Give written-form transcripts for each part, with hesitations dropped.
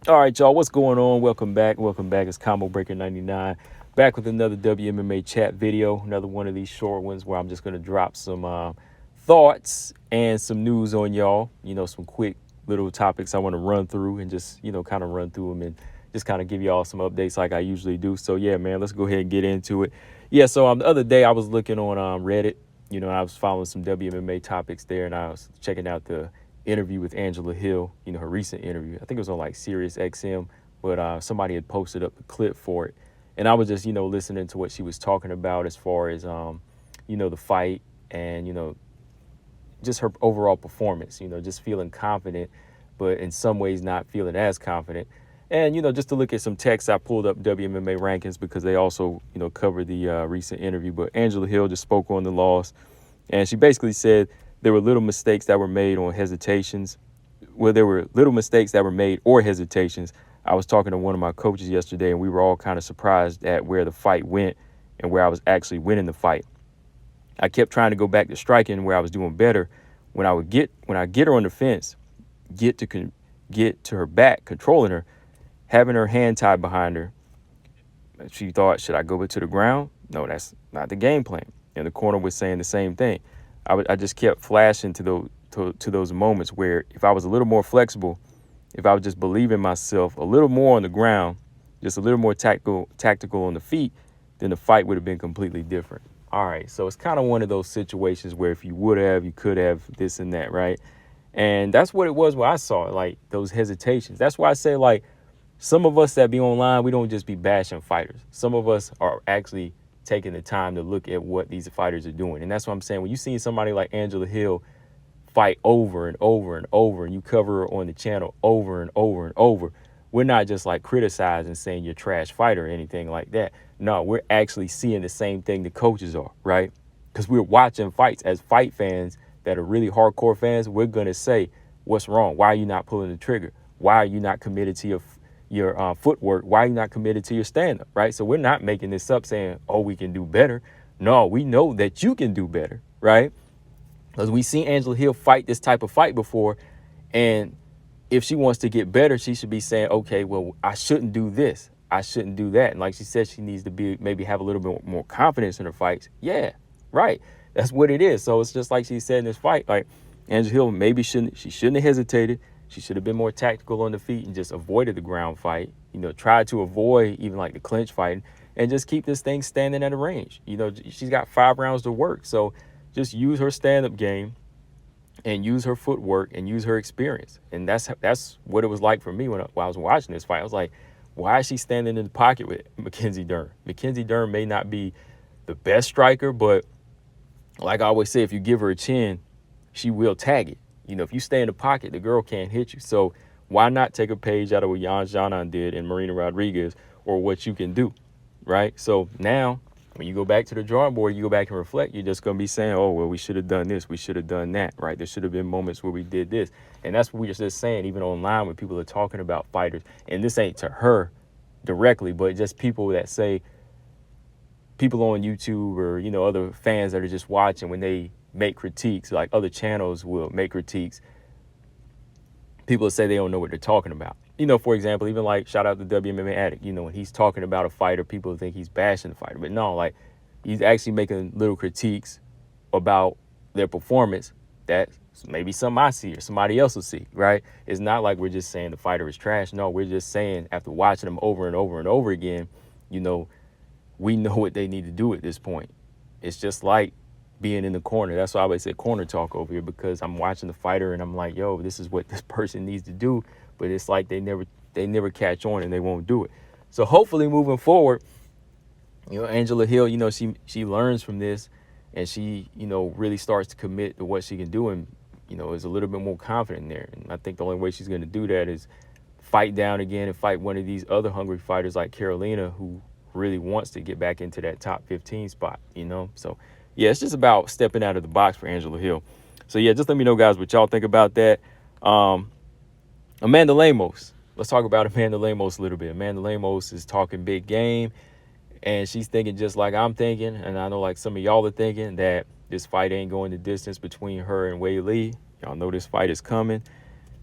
All right, y'all, what's going on? Welcome back. Welcome back. It's Combo Breaker 99. Back with another WMMA chat video. Another one of these short ones where I'm just going to drop some thoughts and some news on y'all. Some quick little topics I want to run through and just, kind of run through them and just kind of give y'all some updates like I usually do. So, yeah, man, let's go ahead and get into it. Yeah, so the other day I was looking on Reddit. I was following some WMMA topics there, and I was checking out the interview with Angela Hill, her recent interview. I think it was on like Sirius XM, but somebody had posted up the clip for it. And I was just, listening to what she was talking about as far as, the fight and, just her overall performance, just feeling confident, but in some ways not feeling as confident. And, just to look at some text, I pulled up WMMA rankings because they also, covered the recent interview. But Angela Hill just spoke on the loss. And she basically said there were little mistakes that were made on hesitations. Well, there were little mistakes that were made or hesitations. I was talking to one of my coaches yesterday, and we were all kind of surprised at where the fight went and where I was actually winning the fight. I kept trying to go back to striking where I was doing better. When I get her on the fence, get to her back, controlling her, having her hand tied behind her. She thought, should I go to the ground? No, that's not the game plan. And the corner was saying the same thing. I just kept flashing to those moments where if I was a little more flexible, if I would just believe in myself a little more on the ground, just a little more tactical on the feet, then the fight would have been completely different. All right, so it's kind of one of those situations where if you would have, you could have this and that, right? And that's what it was when I saw it, like those hesitations. That's why I say, like, some of us that be online, we don't just be bashing fighters. Some of us are actually taking the time to look at what these fighters are doing. And that's what I'm saying. When you see somebody like Angela Hill fight over and over and over, and you cover her on the channel over and over and over, we're not just like criticizing, saying you're a trash fighter or anything like that. No, we're actually seeing the same thing the coaches are, right? Because we're watching fights. As fight fans that are really hardcore fans, we're going to say, what's wrong? Why are you not pulling the trigger? Why are you not committed to your footwork? Why are you not committed to your stand-up, right? So we're not making this up saying, oh, we can do better. No, we know that you can do better, right? Because we seen Angela Hill fight this type of fight before, and if she wants to get better, she should be saying, okay, well, I shouldn't do this. I shouldn't do that. And like she said, she needs to maybe have a little bit more confidence in her fights. Yeah, right. That's what it is. So it's just like she said in this fight, like Angela Hill maybe shouldn't have hesitated. She should have been more tactical on the feet and just avoided the ground fight, tried to avoid even like the clinch fighting and just keep this thing standing at a range. She's got 5 rounds to work. So just use her stand-up game and use her footwork and use her experience. And that's what it was like for me when I was watching this fight. I was like, why is she standing in the pocket with Mackenzie Dern? Mackenzie Dern may not be the best striker, but like I always say, if you give her a chin, she will tag it. If you stay in the pocket, the girl can't hit you. So why not take a page out of what Jan Janan did and Marina Rodriguez, or what you can do, right? So now when you go back to the drawing board, you go back and reflect, you're just going to be saying, oh, well, we should have done this. We should have done that, right? There should have been moments where we did this. And that's what we're just saying, even online when people are talking about fighters. And this ain't to her directly, but just people that say, people on YouTube or, other fans that are just watching, when they make critiques, like other channels will make critiques, people say they don't know what they're talking about. For example, even like shout out to WMMA Addict, when he's talking about a fighter, people think he's bashing the fighter. But no, like he's actually making little critiques about their performance that maybe something I see or somebody else will see, right? It's not like we're just saying the fighter is trash. No, we're just saying after watching them over and over and over again, we know what they need to do at this point. It's just like being in the corner. That's why I always say corner talk over here, because I'm watching the fighter and I'm like, yo, this is what this person needs to do. But it's like they never catch on and they won't do it. So hopefully moving forward, Angela Hill, she learns from this and she, really starts to commit to what she can do and, is a little bit more confident there. And I think the only way she's going to do that is fight down again and fight one of these other hungry fighters like Carolina, who really wants to get back into that top 15 spot, So, yeah, it's just about stepping out of the box for Angela Hill. So, yeah, just let me know, guys, what y'all think about that. Amanda Lemos. Let's talk about Amanda Lemos a little bit. Amanda Lemos is talking big game, and she's thinking just like I'm thinking, and I know like some of y'all are thinking that this fight ain't going the distance between her and Weili. Y'all know this fight is coming.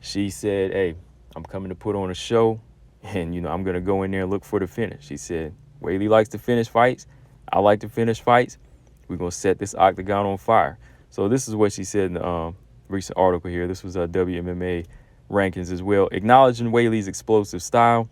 She said, hey, I'm coming to put on a show. And, I'm going to go in there and look for the finish. She said, Weili likes to finish fights. I like to finish fights. We're going to set this octagon on fire. So this is what she said in the recent article here. This was WMMA rankings as well. Acknowledging Weili's explosive style,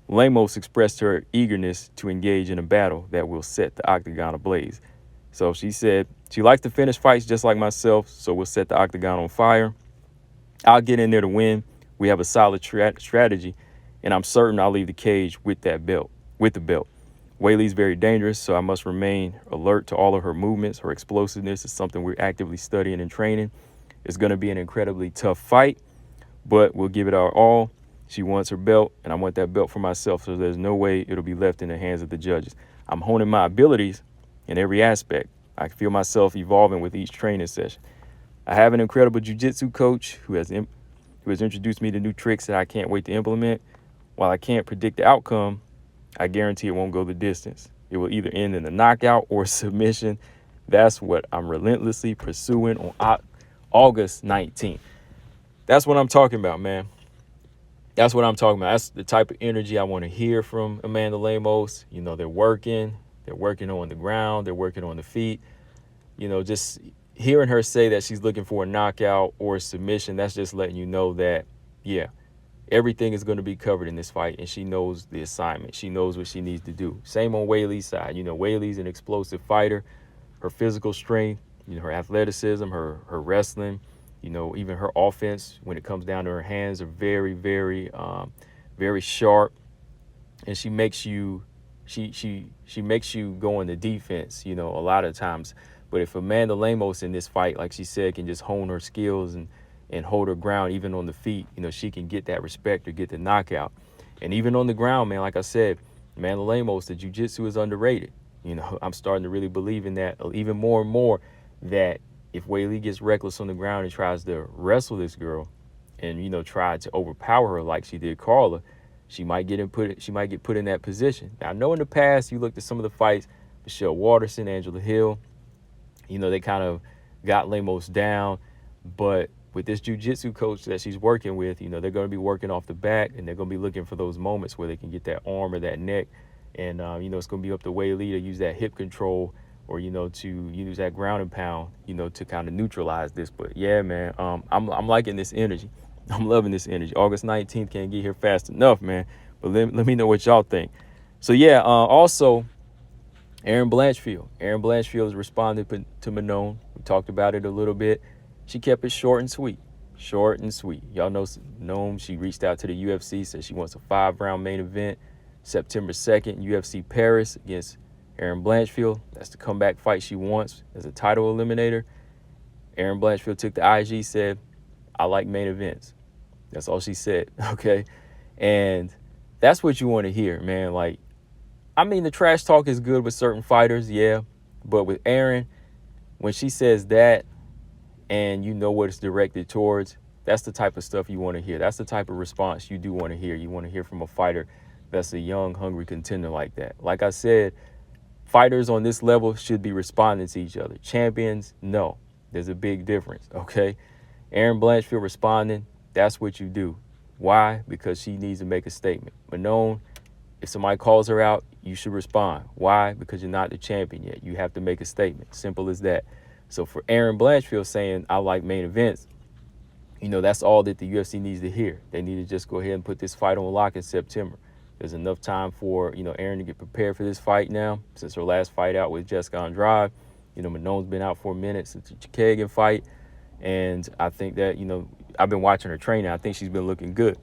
Lemos expressed her eagerness to engage in a battle that will set the octagon ablaze. So she said she likes to finish fights just like myself, so we'll set the octagon on fire. I'll get in there to win. We have a solid strategy, and I'm certain I'll leave the cage with the belt. Weili's very dangerous, so I must remain alert to all of her movements. Her explosiveness is something we're actively studying and training. It's going to be an incredibly tough fight, but we'll give it our all. She wants her belt, and I want that belt for myself, so there's no way it'll be left in the hands of the judges. I'm honing my abilities in every aspect. I feel myself evolving with each training session. I have an incredible jiu-jitsu coach who has introduced me to new tricks that I can't wait to implement. While I can't predict the outcome, I guarantee it won't go the distance. It will either end in a knockout or submission. That's what I'm relentlessly pursuing on August 19th. That's what I'm talking about, man. That's what I'm talking about. That's the type of energy I want to hear from Amanda Lemos. They're working on the ground. They're working on the feet. Just hearing her say that she's looking for a knockout or a submission, that's just letting you know that, yeah, everything is going to be covered in this fight, and she knows the assignment. She knows what she needs to do. Same on Weili's side. Weili's an explosive fighter. Her physical strength, her athleticism, her wrestling, even her offense when it comes down to her hands are very, very, very sharp. And she makes you go into defense, a lot of times. But if Amanda Lemos in this fight, like she said, can just hone her skills and hold her ground, even on the feet, she can get that respect or get the knockout. And even on the ground, man, like I said, Amanda Lemos, the jiu-jitsu is underrated. I'm starting to really believe in that even more and more, that if Weili gets reckless on the ground and tries to wrestle this girl and, try to overpower her like she did Carla, she might get put in that position. Now, I know in the past, you looked at some of the fights, Michelle Waterson, Angela Hill, they kind of got Lemos down. But with this jiu-jitsu coach that she's working with, they're going to be working off the back, and they're going to be looking for those moments where they can get that arm or that neck. And, it's going to be up to Weili to use that hip control or, to use that ground and pound, to kind of neutralize this. But, yeah, man, I'm liking this energy. I'm loving this energy. August 19th can't get here fast enough, man. But let me know what y'all think. So, yeah, also, Erin Blanchfield. Erin Blanchfield has responded to Mannoah. We talked about it a little bit. She kept it short and sweet. Short and sweet. Y'all know she reached out to the UFC, said she wants a 5-round main event September 2nd, UFC Paris against Erin Blanchfield. That's the comeback fight she wants as a title eliminator. Erin Blanchfield took the IG, said, I like main events. That's all she said, okay? And that's what you want to hear, man. Like, I mean, the trash talk is good with certain fighters, yeah. But with Erin, when she says that and you know what it's directed towards, that's the type of stuff you want to hear. That's the type of response you do want to hear. You want to hear from a fighter that's a young, hungry contender like that. Like I said, fighters on this level should be responding to each other. Champions, no. There's a big difference, okay? Erin Blanchfield responding, that's what you do. Why? Because she needs to make a statement. Mannoah, if somebody calls her out, you should respond. Why? Because you're not the champion yet. You have to make a statement. Simple as that. So for Erin Blanchfield saying, I like main events, that's all that the UFC needs to hear. They need to just go ahead and put this fight on lock in September. There's enough time for, Erin to get prepared for this fight now, since her last fight out with Jessica Andrade. Mannoah's been out for a minute since the Chikagan fight. And I think that, I've been watching her training. I think she's been looking good.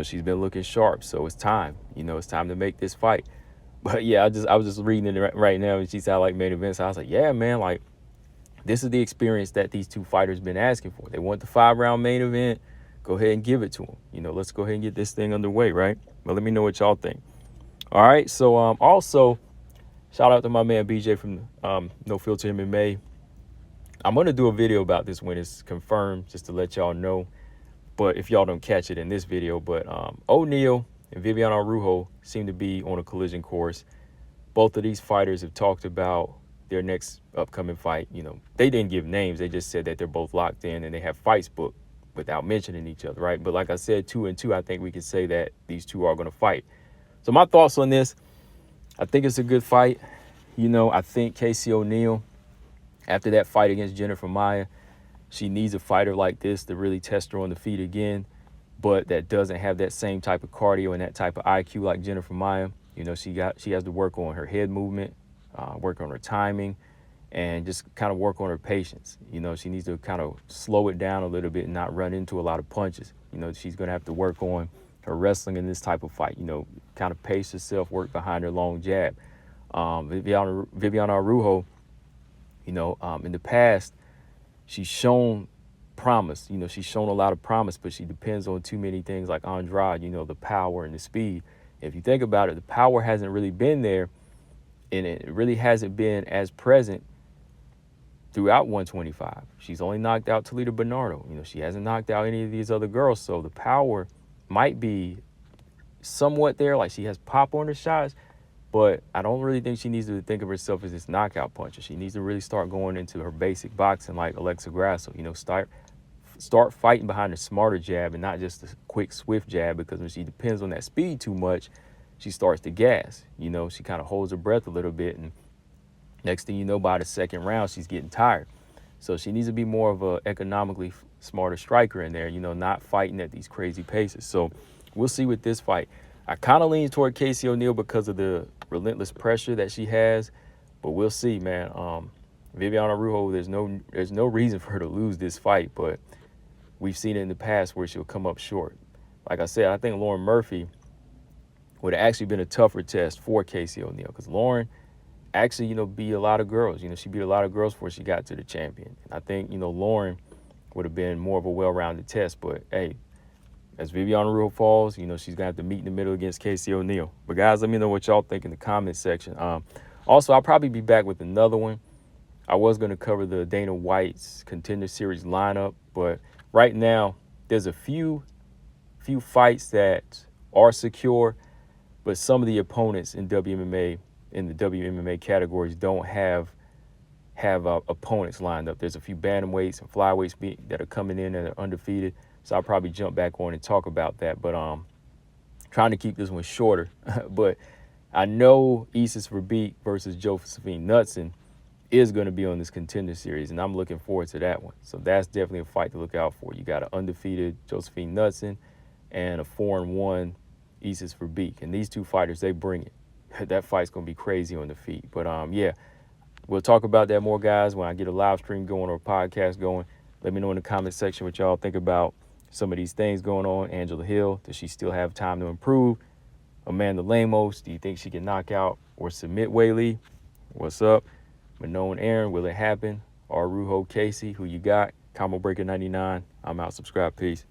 She's been looking sharp. So it's time. It's time to make this fight. But, yeah, I was just reading it right now, and she said, I like main events. I was like, yeah, man, like, this is the experience that these two fighters been asking for. They want the 5-round main event. Go ahead and give it to them. Let's go ahead and get this thing underway, right? But let me know what y'all think. All right, so also, shout out to my man BJ from No Filter MMA. I'm going to do a video about this when it's confirmed, just to let y'all know. But if y'all don't catch it in this video, but O'Neill and Viviano Ruho seem to be on a collision course. Both of these fighters have talked about their next upcoming fight. They didn't give names. They just said that they're both locked in and they have fights booked. without mentioning each other, right? But like I said, 2-2, I think we can say that these two are going to fight. So my thoughts on this, I think it's a good fight. I think Casey O'Neill, after that fight against Jennifer Maia, she needs a fighter like this to really test her on the feet again, but that doesn't have that same type of cardio and that type of IQ like Jennifer Maia. She has to work on her head movement, work on her timing, and just kind of work on her patience. She needs to kind of slow it down a little bit and not run into a lot of punches. She's going to have to work on her wrestling in this type of fight, kind of pace herself, work behind her long jab. Viviana Ruho, in the past, she's shown promise. She's shown a lot of promise, but she depends on too many things like Andrade, the power and the speed. If you think about it, the power hasn't really been there, and it really hasn't been as present throughout 125. She's only knocked out Toledo Bernardo. She hasn't knocked out any of these other girls, so the power might be somewhat there, like she has pop on her shots, but I don't really think she needs to think of herself as this knockout puncher. She needs to really start going into her basic boxing like Alexa Grasso. Start fighting behind a smarter jab and not just a quick, swift jab, because when she depends on that speed too much, she starts to gas. She kind of holds her breath a little bit, and next thing you know, by the second round, she's getting tired. So she needs to be more of a economically smarter striker in there, not fighting at these crazy paces. So we'll see with this fight. I kind of lean toward Casey O'Neill because of the relentless pressure that she has, but we'll see, man. Viviana Ruho, there's no reason for her to lose this fight, but we've seen it in the past where she'll come up short. Like I said, I think Lauren Murphy would have actually been a tougher test for Casey O'Neill, because Lauren actually, beat a lot of girls. She beat a lot of girls before she got to the champion. And I think, Lauren would have been more of a well-rounded test, but hey, as Viviana Ruho falls, she's going to have to meet in the middle against Casey O'Neill. But, guys, let me know what y'all think in the comment section. Also, I'll probably be back with another one. I was going to cover the Dana White's Contender Series lineup, but right now there's a few fights that are secure, but some of the opponents in the WMMA categories don't have opponents lined up. There's a few bantamweights and flyweights that are coming in and are undefeated. So I'll probably jump back on and talk about that. But trying to keep this one shorter. But I know Isis Verbeek versus Josephine Knudsen is going to be on this Contender Series, and I'm looking forward to that one. So that's definitely a fight to look out for. You got an undefeated Josephine Knudsen and a 4-1 Isis Verbeek. And these two fighters, they bring it. That fight's going to be crazy on the feet. But, yeah, we'll talk about that more, guys, when I get a live stream going or a podcast going. Let me know in the comment section what y'all think about some of these things going on. Angela Hill, does she still have time to improve? Amanda Lemos, do you think she can knock out or submit Weili? What's up? Mannoah and Aaron, will it happen? Or Ruho Casey, who you got? Combo Breaker 99. I'm out. Subscribe. Peace.